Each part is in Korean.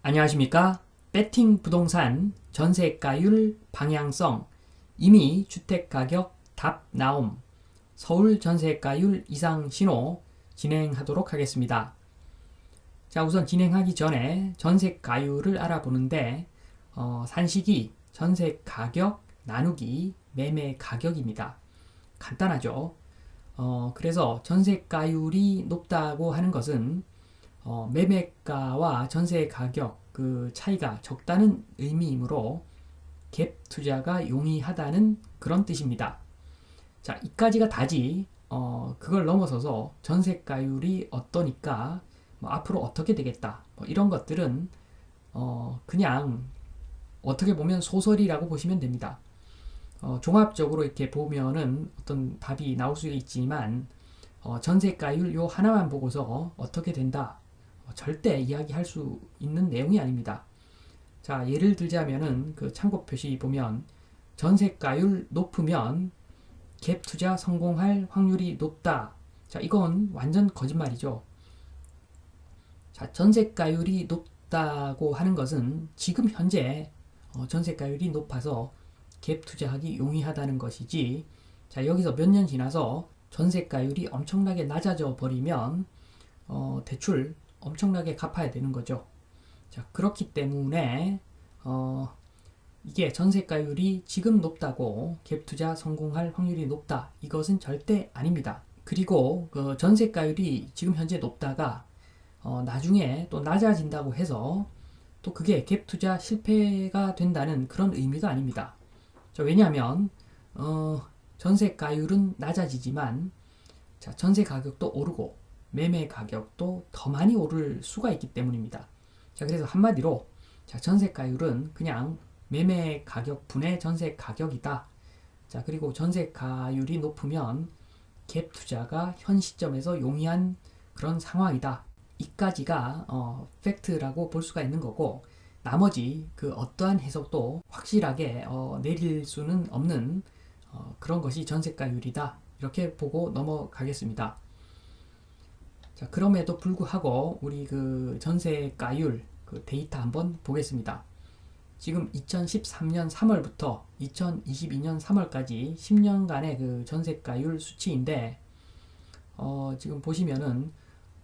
안녕하십니까? 배팅 부동산 전세가율 방향성 이미 주택가격 답 나옴 서울 전세가율 이상 신호 진행하도록 하겠습니다. 자, 우선 진행하기 전에 전세가율을 알아보는데 산식이 전세가격 나누기 매매가격입니다. 간단하죠? 그래서 전세가율이 높다고 하는 것은 매매가와 전세 가격 그 차이가 적다는 의미이므로 갭 투자가 용이하다는 그런 뜻입니다. 자, 이까지가 다지 그걸 넘어서서 전세가율이 어떠니까 뭐 앞으로 어떻게 되겠다 뭐 이런 것들은 그냥 어떻게 보면 소설이라고 보시면 됩니다. 종합적으로 이렇게 보면은 어떤 답이 나올 수 있지만 전세가율 요 하나만 보고서 어떻게 된다 절대 이야기할 수 있는 내용이 아닙니다. 자, 예를 들자면은 그 참고 표시 보면 전세가율 높으면 갭 투자 성공할 확률이 높다. 자, 이건 완전 거짓말이죠. 자, 전세가율이 높다고 하는 것은 지금 현재 전세가율이 높아서 갭 투자하기 용이하다는 것이지. 자, 여기서 몇 년 지나서 전세가율이 엄청나게 낮아져 버리면 대출 엄청나게 갚아야 되는 거죠. 자, 그렇기 때문에 이게 전세가율이 지금 높다고 갭 투자 성공할 확률이 높다. 이것은 절대 아닙니다. 그리고 그 전세가율이 지금 현재 높다가 나중에 또 낮아진다고 해서 또 그게 갭 투자 실패가 된다는 그런 의미가 아닙니다. 자, 왜냐하면 전세가율은 낮아지지만 자, 전세 가격도 오르고 매매 가격도 더 많이 오를 수가 있기 때문입니다. 자, 그래서 한마디로 자, 전세가율은 그냥 매매 가격 분의 전세 가격이다. 자, 그리고 전세가율이 높으면 갭 투자가 현 시점에서 용이한 그런 상황이다. 이까지가 팩트라고 볼 수가 있는 거고 나머지 그 어떠한 해석도 확실하게 내릴 수는 없는 그런 것이 전세가율이다. 이렇게 보고 넘어가겠습니다. 자, 그럼에도 불구하고 우리 그 전세가율 그 데이터 한번 보겠습니다. 지금 2013년 3월부터 2022년 3월까지 10년간의 그 전세가율 수치인데 지금 보시면은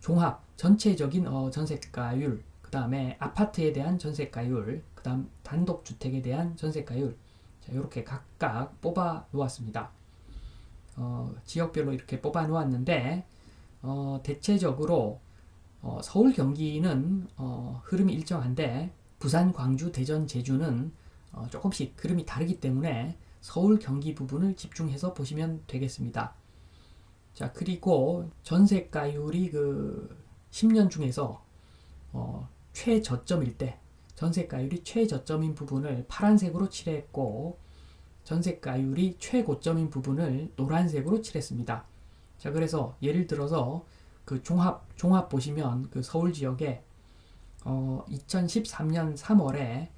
종합 전체적인 전세가율, 그 다음에 아파트에 대한 전세가율, 그 다음 단독주택에 대한 전세가율, 자, 이렇게 각각 뽑아 놓았습니다. 지역별로 이렇게 뽑아 놓았는데 대체적으로 서울 경기는 흐름이 일정한데 부산, 광주, 대전, 제주는 조금씩 흐름이 다르기 때문에 서울 경기 부분을 집중해서 보시면 되겠습니다. 자, 그리고 전세가율이 그 10년 중에서 최저점일 때 전세가율이 최저점인 부분을 파란색으로 칠했고 전세가율이 최고점인 부분을 노란색으로 칠했습니다. 자, 그래서 예를 들어서 그 종합 보시면 그 서울 지역에 2013년 3월에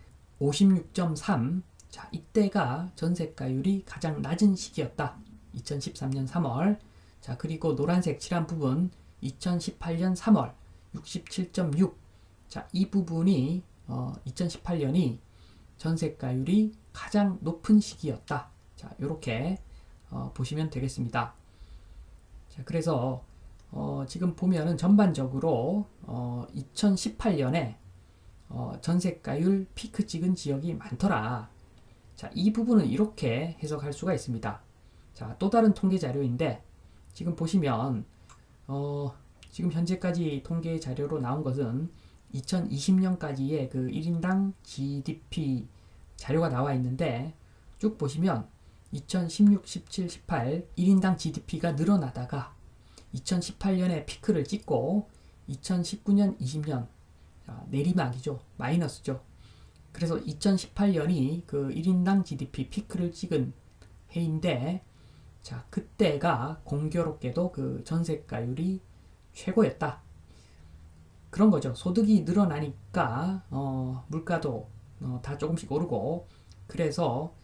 56.3, 자, 이때가 전세가율이 가장 낮은 시기였다. 2013년 3월. 자, 그리고 노란색 칠한 부분 2018년 3월 67.6. 자, 이 부분이 2018년이 전세가율이 가장 높은 시기였다. 자, 이렇게 보시면 되겠습니다. 자, 그래서 지금 보면은 전반적으로 2018년에 전세가율 피크 찍은 지역이 많더라. 자, 이 부분은 이렇게 해석할 수가 있습니다. 자, 또 다른 통계 자료인데 지금 보시면 지금 현재까지 통계 자료로 나온 것은 2020년까지의 그 1인당 GDP 자료가 나와 있는데 쭉 보시면 2016, 17, 18 1인당 GDP가 늘어나다가 2018년에 피크를 찍고 2019년, 20년 내리막이죠. 마이너스죠. 그래서 2018년이 그 1인당 GDP 피크를 찍은 해인데 자, 그때가 공교롭게도 그 전세가율이 최고였다. 그런 거죠. 소득이 늘어나니까 물가도 다 조금씩 오르고 그래서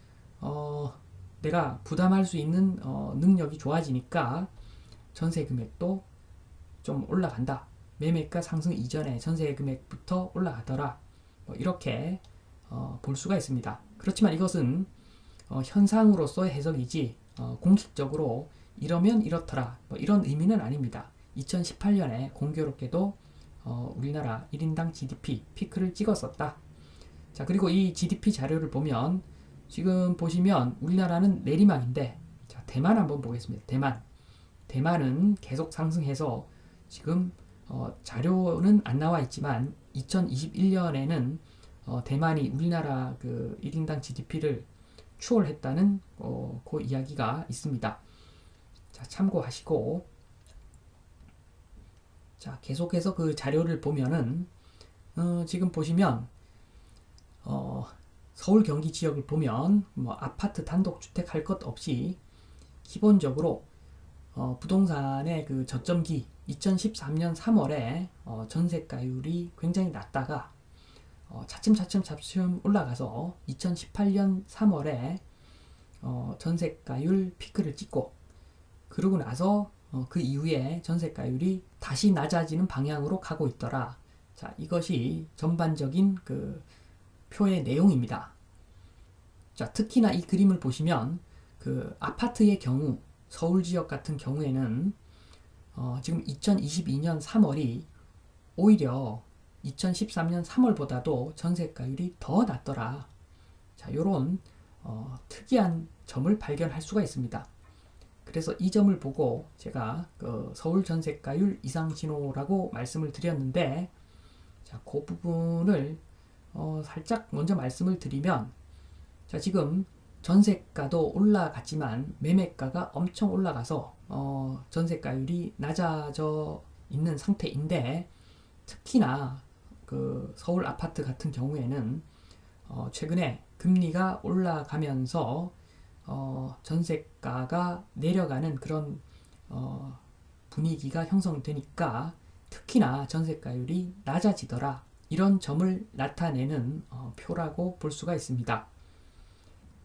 내가 부담할 수 있는 능력이 좋아지니까 전세 금액도 좀 올라간다. 매매가 상승 이전에 전세 금액부터 올라가더라. 뭐 이렇게 볼 수가 있습니다. 그렇지만 이것은 현상으로서의 해석이지 공식적으로 이러면 이렇더라 뭐 이런 의미는 아닙니다. 2018년에 공교롭게도 우리나라 1인당 GDP 피크를 찍었었다. 자, 그리고 이 GDP 자료를 보면 지금 보시면 우리나라는 내리막인데, 자, 대만 한번 보겠습니다. 대만은 계속 상승해서 지금 자료는 안 나와 있지만 2021년에는 대만이 우리나라 그 1인당 GDP를 추월했다는 그 이야기가 있습니다. 자, 참고하시고, 자, 계속해서 그 자료를 보면은 지금 보시면 서울 경기 지역을 보면 뭐 아파트 단독주택 할 것 없이 기본적으로 부동산의 그 저점기 2013년 3월에 전세가율이 굉장히 낮다가 차츰 올라가서 2018년 3월에 전세가율 피크를 찍고, 그러고 나서 그 이후에 전세가율이 다시 낮아지는 방향으로 가고 있더라. 자, 이것이 전반적인 그 표의 내용입니다. 자, 특히나 이 그림을 보시면 그 아파트의 경우, 서울 지역 같은 경우에는 지금 2022년 3월이 오히려 2013년 3월보다도 전세가율이 더 낮더라. 자, 요런 특이한 점을 발견할 수가 있습니다. 그래서 이 점을 보고 제가 그 서울 전세가율 이상 신호라고 말씀을 드렸는데, 자, 그 부분을 살짝 먼저 말씀을 드리면, 자, 지금 전세가도 올라갔지만 매매가가 엄청 올라가서 전세가율이 낮아져 있는 상태인데, 특히나 그 서울 아파트 같은 경우에는 최근에 금리가 올라가면서 전세가가 내려가는 그런 분위기가 형성되니까 특히나 전세가율이 낮아지더라. 이런 점을 나타내는 표라고 볼 수가 있습니다.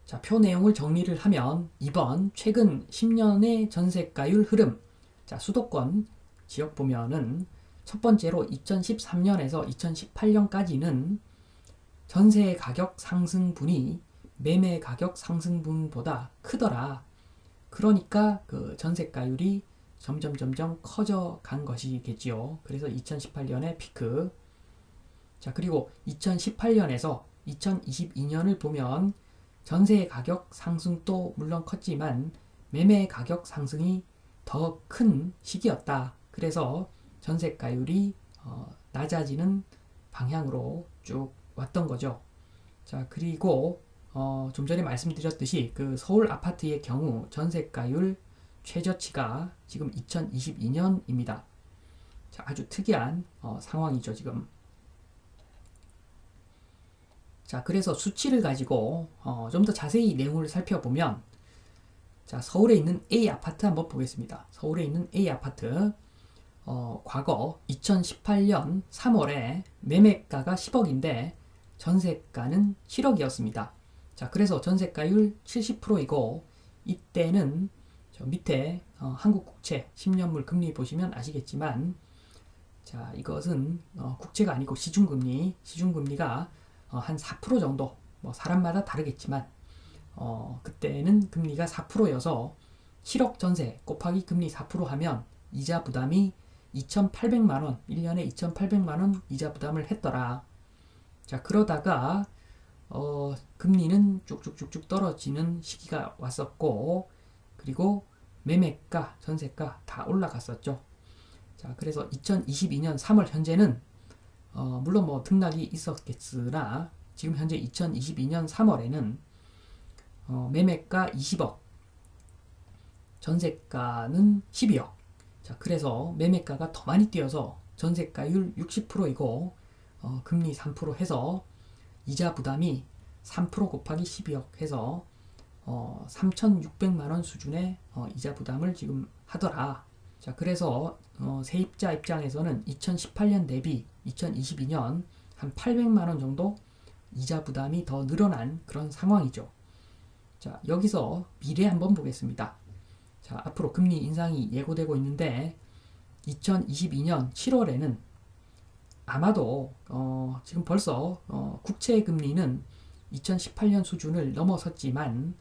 자, 표 내용을 정리를 하면 이번 최근 10년의 전세가율 흐름, 자, 수도권 지역 보면은 첫 번째로 2013년에서 2018년까지는 전세 가격 상승분이 매매 가격 상승분보다 크더라. 그러니까 그 전세가율이 점점 커져 간 것이겠지요. 그래서 2018년에 피크. 자, 그리고 2018년에서 2022년을 보면 전세 가격 상승도 물론 컸지만 매매 가격 상승이 더 큰 시기였다. 그래서 전세가율이 낮아지는 방향으로 쭉 왔던 거죠. 자, 그리고 좀 전에 말씀드렸듯이 그 서울 아파트의 경우 전세가율 최저치가 지금 2022년입니다. 자, 아주 특이한 상황이죠, 지금. 자, 그래서 수치를 가지고 좀 더 자세히 내용을 살펴보면, 자, 서울에 있는 A 아파트 한번 보겠습니다. 서울에 있는 A 아파트 과거 2018년 3월에 매매가가 10억인데 전세가는 7억이었습니다. 자, 그래서 전세가율 70%이고 이때는 저 밑에 한국국채 10년물 금리 보시면 아시겠지만, 자, 이것은 국채가 아니고 시중금리가 한 4% 정도, 뭐 사람마다 다르겠지만 그때는 금리가 4%여서 7억 전세 곱하기 금리 4% 하면 이자 부담이 2,800만원, 1년에 2,800만원 이자 부담을 했더라. 자, 그러다가 금리는 쭉쭉쭉쭉 떨어지는 시기가 왔었고, 그리고 매매가, 전세가 다 올라갔었죠. 자, 그래서 2022년 3월 현재는 물론 뭐 등락이 있었겠으나 지금 현재 2022년 3월에는 매매가 20억, 전세가는 12억. 자, 그래서 매매가가 더 많이 뛰어서 전세가율 60%이고 금리 3% 해서 이자 부담이 3% 곱하기 12억 해서 3,600만원 수준의 이자 부담을 지금 하더라. 자, 그래서 세입자 입장에서는 2018년 대비 2022년 한 800만원 정도 이자 부담이 더 늘어난 그런 상황이죠. 자, 여기서 미래 한번 보겠습니다. 자, 앞으로 금리 인상이 예고되고 있는데 2022년 7월에는 아마도 지금 벌써 국채 금리는 2018년 수준을 넘어섰지만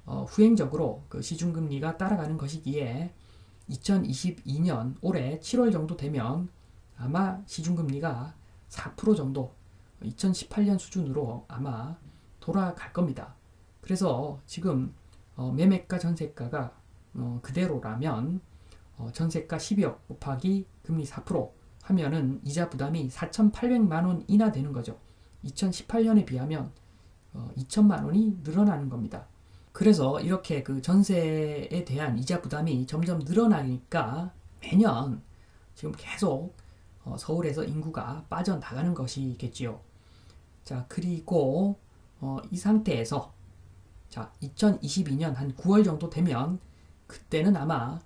후행적으로 그 시중금리가 따라가는 것이기에 2022년 올해 7월 정도 되면 아마 시중금리가 4% 정도 2018년 수준으로 아마 돌아갈 겁니다. 그래서 지금 매매가 전세가가 그대로라면 전세가 12억 곱하기 금리 4% 하면은 이자 부담이 4,800만 원 이나 되는 거죠. 2018년에 비하면 2천만 원이 늘어나는 겁니다. 그래서 이렇게 그 전세에 대한 이자 부담이 점점 늘어나니까 매년 지금 계속 서울에서 인구가 빠져나가는 것이겠지요. 자, 그리고 이 상태에서 자, 2022년 한 9월 정도 되면 그때는 아마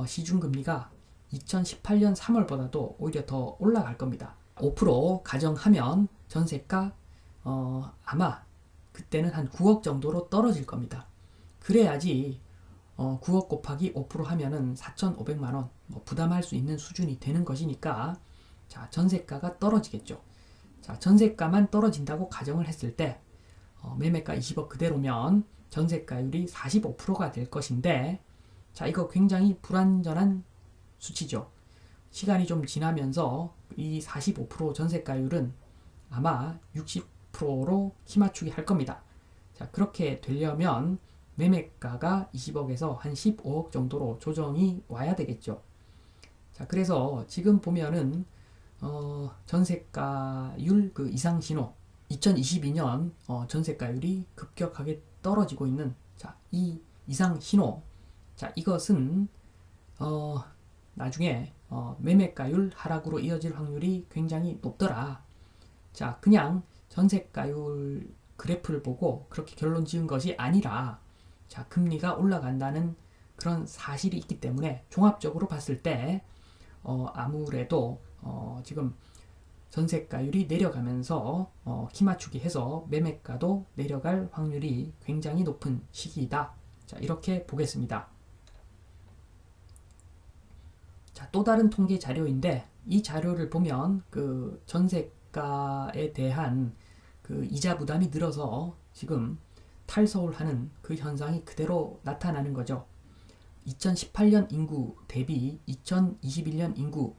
시중금리가 2018년 3월보다도 오히려 더 올라갈 겁니다. 5% 가정하면 전세가 아마 그때는 한 9억 정도로 떨어질 겁니다. 그래야지 9억 곱하기 5% 하면은 4,500만 원 부담할 수 있는 수준이 되는 것이니까 자, 전세가가 떨어지겠죠. 자, 전세가만 떨어진다고 가정을 했을 때 매매가 20억 그대로면 전세가율이 45%가 될 것인데 자, 이거 굉장히 불완전한 수치죠. 시간이 좀 지나면서 이 45% 전세가율은 아마 60%로 키맞추기 할 겁니다. 자, 그렇게 되려면 매매가가 20억에서 한 15억 정도로 조정이 와야 되겠죠. 자, 그래서 지금 보면은 전세가율 그 이상 신호 2022년 전세가율이 급격하게 떨어지고 있는 자, 이 이상 신호 자, 이것은 나중에 매매가율 하락으로 이어질 확률이 굉장히 높더라. 자, 그냥 전세가율 그래프를 보고 그렇게 결론 지은 것이 아니라 자, 금리가 올라간다는 그런 사실이 있기 때문에 종합적으로 봤을 때 아무래도 지금 전세가율이 내려가면서 키맞추기 해서 매매가도 내려갈 확률이 굉장히 높은 시기이다. 자, 이렇게 보겠습니다. 자, 또 다른 통계 자료인데 이 자료를 보면 그 전세가에 대한 그 이자 부담이 늘어서 지금 탈서울하는 그 현상이 그대로 나타나는 거죠. 2018년 인구 대비 2021년 인구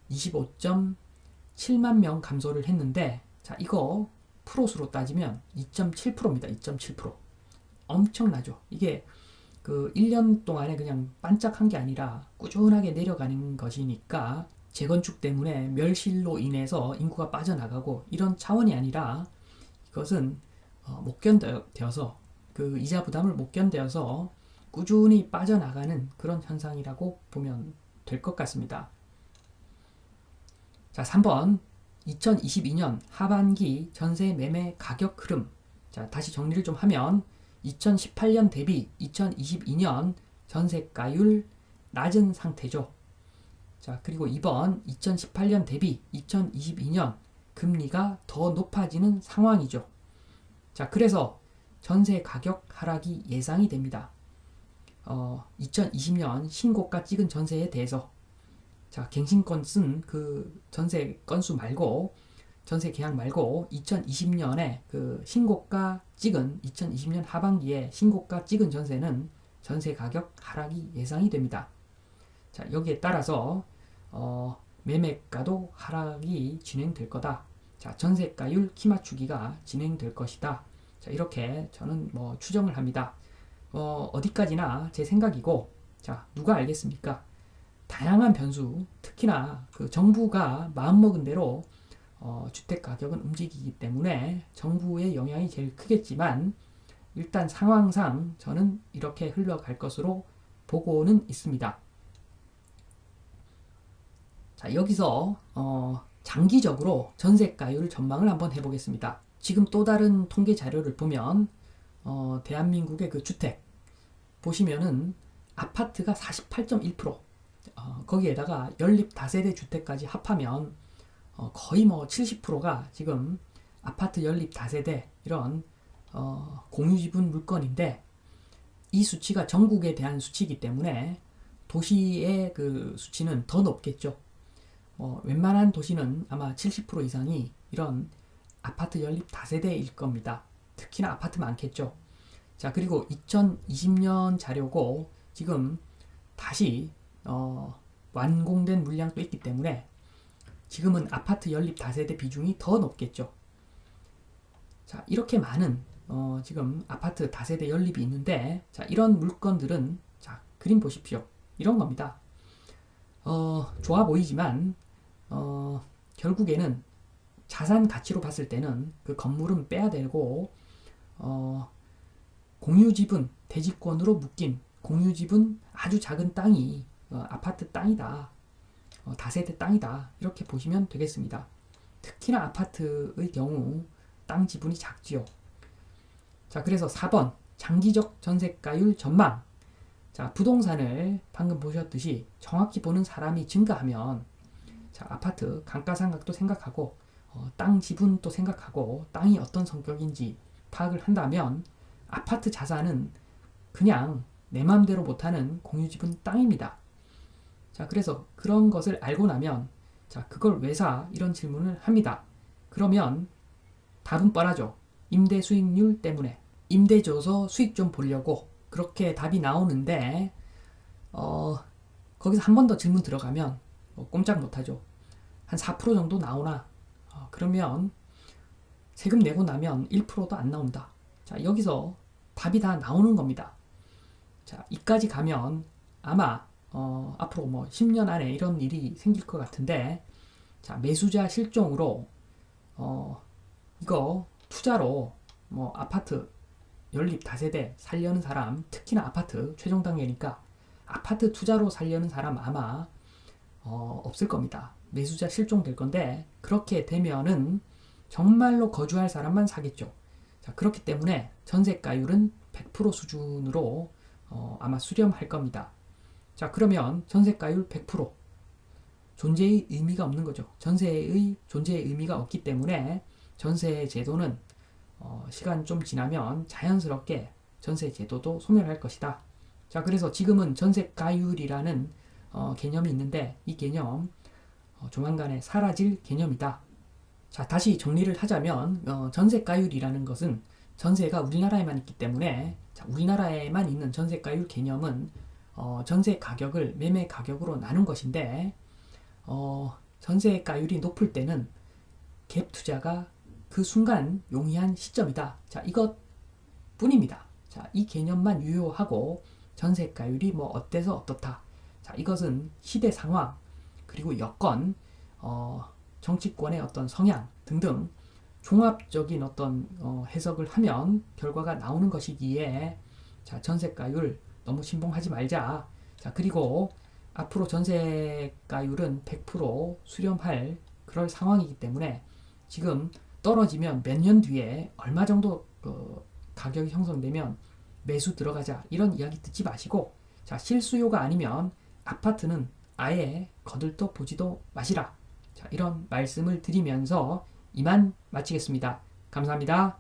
25.7만 명 감소를 했는데 자, 이거 프로수로 따지면 2.7%입니다. 2.7%. 엄청나죠. 이게 그 1년 동안에 그냥 반짝한 게 아니라 꾸준하게 내려가는 것이니까 재건축 때문에 멸실로 인해서 인구가 빠져나가고 이런 차원이 아니라 이것은 못 견뎌서 그 이자 부담을 못 견뎌서 꾸준히 빠져나가는 그런 현상이라고 보면 될 것 같습니다. 자, 3번 2022년 하반기 전세 매매 가격 흐름. 자, 다시 정리를 좀 하면 2018년 대비 2022년 전세가율 낮은 상태죠. 자, 그리고 2번 2018년 대비 2022년 금리가 더 높아지는 상황이죠. 자, 그래서 전세 가격 하락이 예상이 됩니다. 2020년 신고가 찍은 전세에 대해서 자, 갱신권 쓴 그 전세 건수 말고 전세 계약 말고 2020년에 그 신고가 찍은 2020년 하반기에 신고가 찍은 전세는 전세 가격 하락이 예상이 됩니다. 자, 여기에 따라서 매매가도 하락이 진행될 거다. 자, 전세가율 키맞추기가 진행될 것이다. 자, 이렇게 저는 뭐 추정을 합니다. 어디까지나 제 생각이고, 자, 누가 알겠습니까? 다양한 변수, 특히나 그 정부가 마음먹은 대로 주택 가격은 움직이기 때문에 정부의 영향이 제일 크겠지만 일단 상황상 저는 이렇게 흘러갈 것으로 보고는 있습니다. 자, 여기서 장기적으로 전세가율 전망을 한번 해보겠습니다. 지금 또 다른 통계 자료를 보면 대한민국의 그 주택 보시면은 아파트가 48.1%, 거기에다가 연립 다세대 주택까지 합하면 거의 뭐 70%가 지금 아파트 연립 다세대 이런 공유지분 물건인데 이 수치가 전국에 대한 수치이기 때문에 도시의 그 수치는 더 높겠죠. 웬만한 도시는 아마 70% 이상이 이런 아파트 연립 다세대일 겁니다. 특히나 아파트 많겠죠. 자, 그리고 2020년 자료고 지금 다시 완공된 물량도 있기 때문에 지금은 아파트 연립 다세대 비중이 더 높겠죠. 자, 이렇게 많은 지금 아파트 다세대 연립이 있는데, 자, 이런 물건들은, 자, 그림 보십시오. 이런 겁니다. 좋아 보이지만 결국에는 자산 가치로 봤을 때는 그 건물은 빼야 되고, 공유지분, 대지권으로 묶인 공유지분 아주 작은 땅이 아파트 땅이다. 다세대 땅이다. 이렇게 보시면 되겠습니다. 특히나 아파트의 경우 땅 지분이 작지요. 자, 그래서 4번 장기적 전세가율 전망. 자, 부동산을 방금 보셨듯이 정확히 보는 사람이 증가하면, 자, 아파트 감가상각도 생각하고 땅 지분도 생각하고 땅이 어떤 성격인지 파악을 한다면 아파트 자산은 그냥 내 맘대로 못하는 공유지분 땅입니다. 자, 그래서 그런 것을 알고 나면, 자, 그걸 왜 사? 이런 질문을 합니다. 그러면 답은 뻔하죠. 임대 수익률 때문에. 임대 줘서 수익 좀 보려고 그렇게 답이 나오는데, 거기서 한 번 더 질문 들어가면 꼼짝 못하죠. 한 4% 정도 나오나? 그러면 세금 내고 나면 1%도 안 나온다. 자, 여기서 답이 다 나오는 겁니다. 자, 이까지 가면 아마 앞으로 뭐 10년 안에 이런 일이 생길 것 같은데, 자, 매수자 실종으로 이거 투자로 뭐 아파트 연립 다세대 살려는 사람, 특히나 아파트 최종 단계니까 아파트 투자로 살려는 사람 아마 없을 겁니다. 매수자 실종될 건데, 그렇게 되면은 정말로 거주할 사람만 사겠죠. 자, 그렇기 때문에 전세가율은 100% 수준으로 아마 수렴할 겁니다. 자, 그러면 전세가율 100% 존재의 의미가 없는 거죠. 전세의 존재의 의미가 없기 때문에 전세 제도는 시간 좀 지나면 자연스럽게 전세 제도도 소멸할 것이다. 자, 그래서 지금은 전세가율이라는 개념이 있는데, 이 개념 조만간에 사라질 개념이다. 자, 다시 정리를 하자면 전세가율이라는 것은 전세가 우리나라에만 있기 때문에, 자, 우리나라에만 있는 전세가율 개념은 전세 가격을 매매 가격으로 나눈 것인데, 전세가율이 높을 때는 갭 투자가 그 순간 용이한 시점이다. 자, 이것 뿐입니다. 자, 이 개념만 유효하고 전세가율이 뭐 어때서 어떻다. 자, 이것은 시대 상황, 그리고 여건, 정치권의 어떤 성향 등등 종합적인 어떤 해석을 하면 결과가 나오는 것이기에, 자, 전세가율 너무 신봉하지 말자. 자, 그리고 앞으로 전세가율은 100% 수렴할 그럴 상황이기 때문에 지금 떨어지면 몇 년 뒤에 얼마 정도 가격이 형성되면 매수 들어가자, 이런 이야기 듣지 마시고, 자, 실수요가 아니면 아파트는 아예 거들떠 보지도 마시라. 자, 이런 말씀을 드리면서 이만 마치겠습니다. 감사합니다.